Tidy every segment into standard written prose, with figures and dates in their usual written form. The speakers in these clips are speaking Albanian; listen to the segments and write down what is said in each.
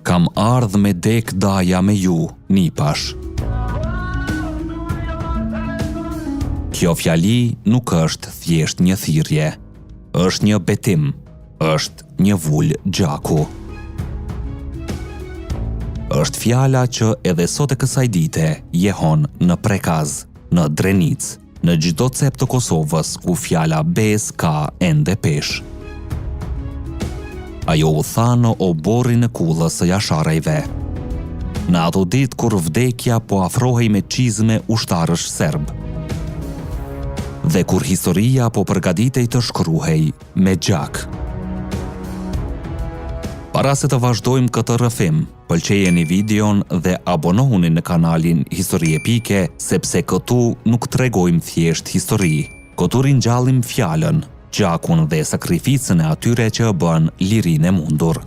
Kam ardhë me dek daja me ju, nipash. Kjo fjali nuk është thjesht një thirrje, është një betim, është një vull gjaku. Është fjala që edhe sot e kësaj dite jehon në Prekaz, në Drenic, në çdo cep të Kosovës ku fjala bes ka ende pesh. Ajo u tha në oborrin e kullës së jasharëve. Në ato ditë kur vdekja po afrohej me çizme ushtarësh serb. Dhe kur historia po përgatitej të shkruhej me gjak. Para se të vazhdojmë këtë rrëfim, pëlqejeni videon dhe abonohuni në kanalin Histori Epike, sepse këtu nuk tregojmë thjesht histori, këtu ringjallim fjalën, gjakun dhe sakrificën e atyre që bën lirinë e mundur.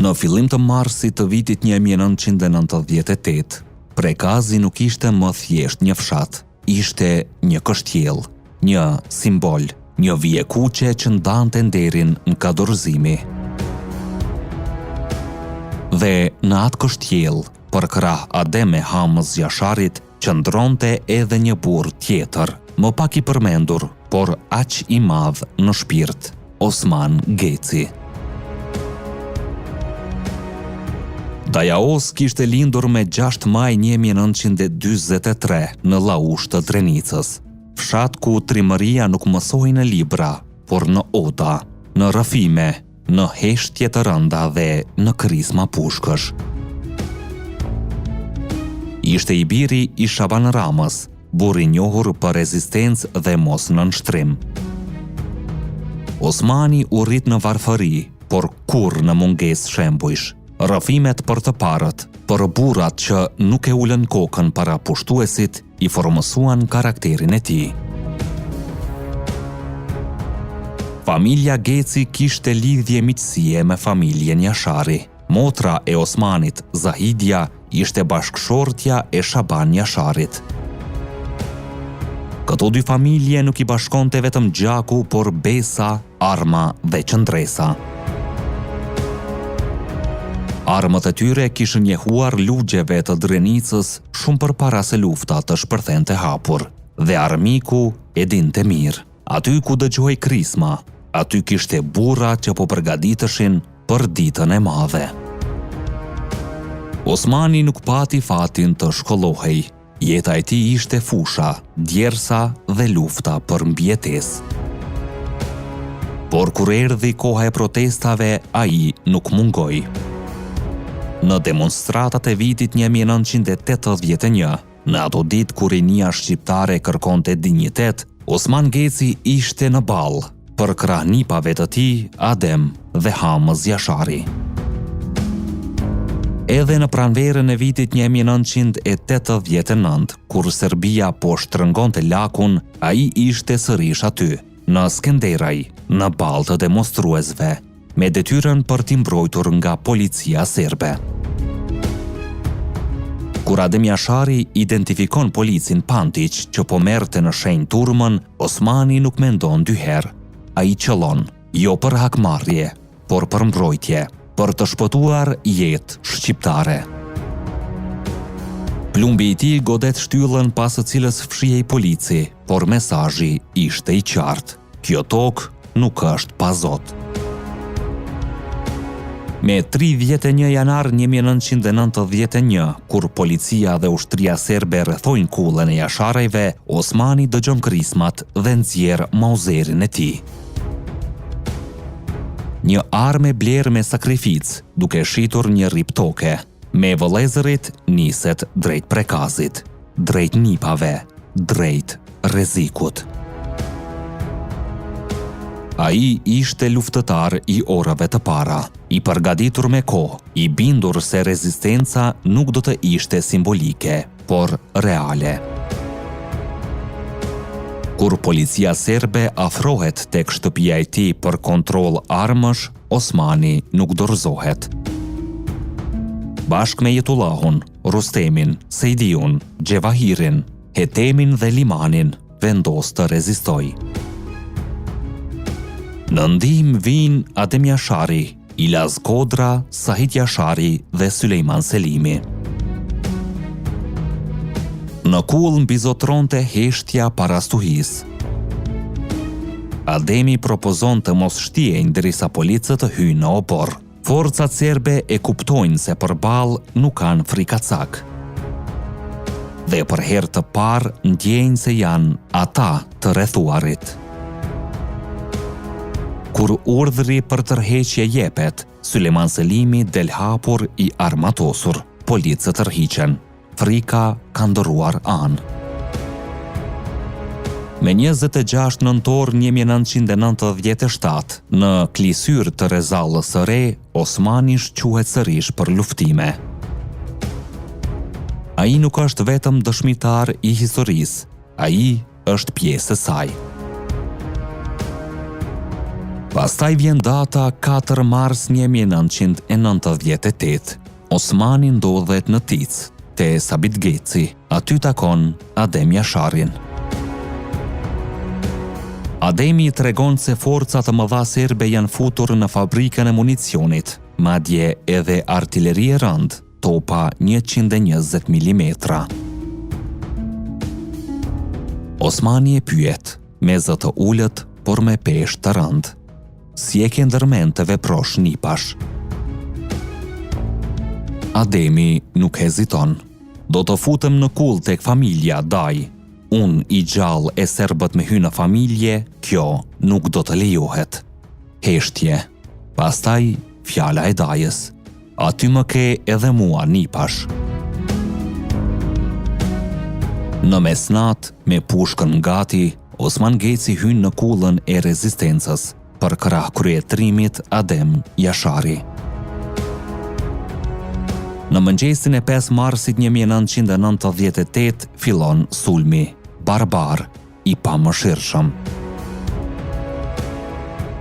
Në fillim të marsit të vitit 1998, Prekazi nuk ishte më thjesht një fshat, ishte një kështjell, një simbol, një vije kuqe që ndante nderin në kadorëzimi. Dhe në atë kështjell, për krah Adem e Hamës Jasharit, qëndronte edhe një burr tjetër, më pak i përmendur, por aq i madh në shpirt, Osman Geci. Dajaos kishte lindur me 6 maj 1943 në Laush të Drenicës, fshat ku trimëria nuk mësohej në libra, por në oda, në rrëfime, në heshtje të rënda dhe në krisma pushkësh. Ishte i biri i Shaban Ramës, burri i njohur për rezistencë dhe mos nënshtrim. Osmani u rrit në varfëri, por kurrë në mungesë shembujsh. Rrëfimet për të parët, për burrat që nuk e ulën kokën para pushtuesit, i formësuan karakterin e tij. Familja Geci kishte lidhje miqësie me familjen Jashari. Motra e Osmanit, Zahidja, ishte bashkëshortja e Shaban Jasharit. Këto dy familje nuk i bashkonte vetëm gjaku, por besa, arma dhe qëndresa. Armët e tyre kishën njehuar lugjeve të Drenicës shumë përpara se lufta të shpërthente hapur, dhe armiku e dinte mirë. Aty ku dëgjohej krisma, aty kishte burra që po përgatiteshin për ditën e madhe. Osmani nuk pati fatin të shkollohej. Jeta e tij ishte fusha, djersa dhe lufta për mbijetesë. Por kur erdhi koha e protestave, ai nuk mungoi. Në demonstratat e vitit 1981, në ato ditë kur rinia shqiptare kërkonte dinjitet, Osman Geci ishte në ball për krah nipave të tij, Adem dhe Hamës Jashari. Edhe në pranverën e vitit 1989, kur Serbia po shtrëngonte lakun, ai ishte sërish aty, në Skenderaj, në ball të demonstruesve, me detyrën për t'i mbrojtur nga policia serbe. Kur Adem Jashari identifikon policin Pantić që po merrte në shenjë turmën, Osmani nuk mendon dy herë. Ai qëllon, jo për hakmarrje, por për mbrojtje, për të shpëtuar jetë shqiptare. Plumbi i tij godet shtyllën pas së cilës fshihej polici, por mesazhi ishte i qartë. Kjo tokë nuk është pa Zot. Me 31 janar 1991, kur policia dhe ushtria serbe rrethojnë kullën e jasharëve, Osmani dëgjon krismat dhe nxjerr mauzerin e tij. Një armë e blerë me sakrificë, duke shitur një rrip toke. Me vëllezërit niset drejt Prekazit, drejt nipave, drejt rrezikut. Ai ishte luftëtar i orëve të para, i përgatitur me kohë, i bindur se rezistenca nuk do të ishte simbolike, por reale. Kur policia serbe afrohet tek shtëpia e tij për kontroll armësh, Osmani nuk dorëzohet. Bashkë me Jetullahun, Rustemin, Sejdiun, Gjevahirin, Hetemin dhe Limanin, vendos të rezistoj. Në ndihmë vijnë Adem Jashari, Ilaz Kodra, Sahit Jashari dhe Sulejman Selimi. Në kull mbizotronte heshtja para stuhis. Ademi propozon të mos shtjejnë derisa policët të hyjnë në opor. Forcat serbe e kuptojnë se përballë nuk kanë frikacak. Dhe për herë të parë ndjejnë se janë ata të rrethuarit. Kur urdhri për tërheqje jepet, Sulejman Selimi del hapur I armatosur. Policët tërhiqen. Frika ka ndëruar anë. Me 26 nëntor 1997, në klisyrë të Rezallës së Re, Osmani shquhet sërish për luftime. Ai nuk është vetëm dëshmitar I historisë, ai është pjesë e saj. Pastaj vjen data 4 mars 1998. Osmani ndodhet në Tic, te Sabit Geci, aty takon Adem Jasharin. Ademi tregon se forcat të mëdha serbe janë futur në fabrikën e municionit, madje edhe artilleri e rënd, topa 120 mm. Osmani e pyet, me zë të ullët, por me peshë të rënd. Si e ke ndërmend të veprosh nipash? Ademi nuk heziton. Do të futem në kull tek familja Daj. Unë I gjallë e serbët me hy në familje, kjo nuk do të lejohet. Heshtje. Pastaj, fjala e Dajës. Aty më ke edhe mua nipash. Në mesnat, me pushkën gati, Osman Geci hyn në kullën e rezistencës, për krah kryetrimit Adem Jashari. Në mëngjesin e 5 marsit 1998 fillon sulmi, barbar, I pamëshirshëm.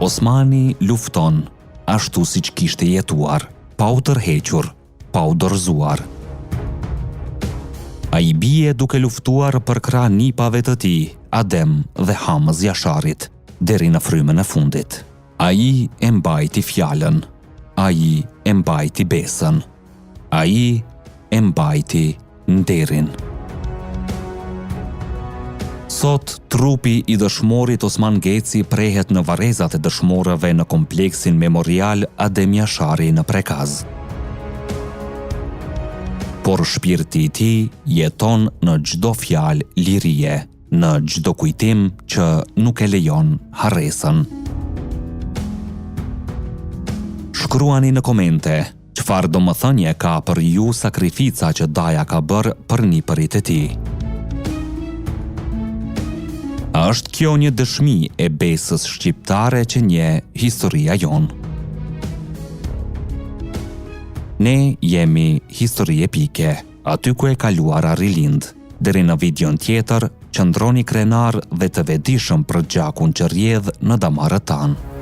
Osmani lufton, ashtu siç kishte jetuar, pa u tërhequr, pa u dorëzuar. Ai bie duke luftuar për krah nipave të tij, Adem dhe Hamaz Jasharit, deri në frymën e fundit. Ai e mbajti fjalën, ai e mbajti besën. Ai e mbajti nderin. Sot, trupi I dëshmorit Osman Geci prehet në varrezat e dëshmorëve në kompleksin memorial Adem Jashari në Prekaz. Por shpirti I tij jeton në çdo fjalë lirie, në çdo kujtim që nuk e lejon harresën. Shkruani në komente, çfarë domethënie ka për ju sakrifica që Daja ka bërë për nipërit e tij. A është kjo një dëshmi e besës shqiptare që nje historia jon? Ne jemi Histori Epike, aty ku e kaluara rilind. Deri në videon tjetër, qëndroni krenar dhe të vetëdijshëm për gjakun që rrjedh në damarët tanë.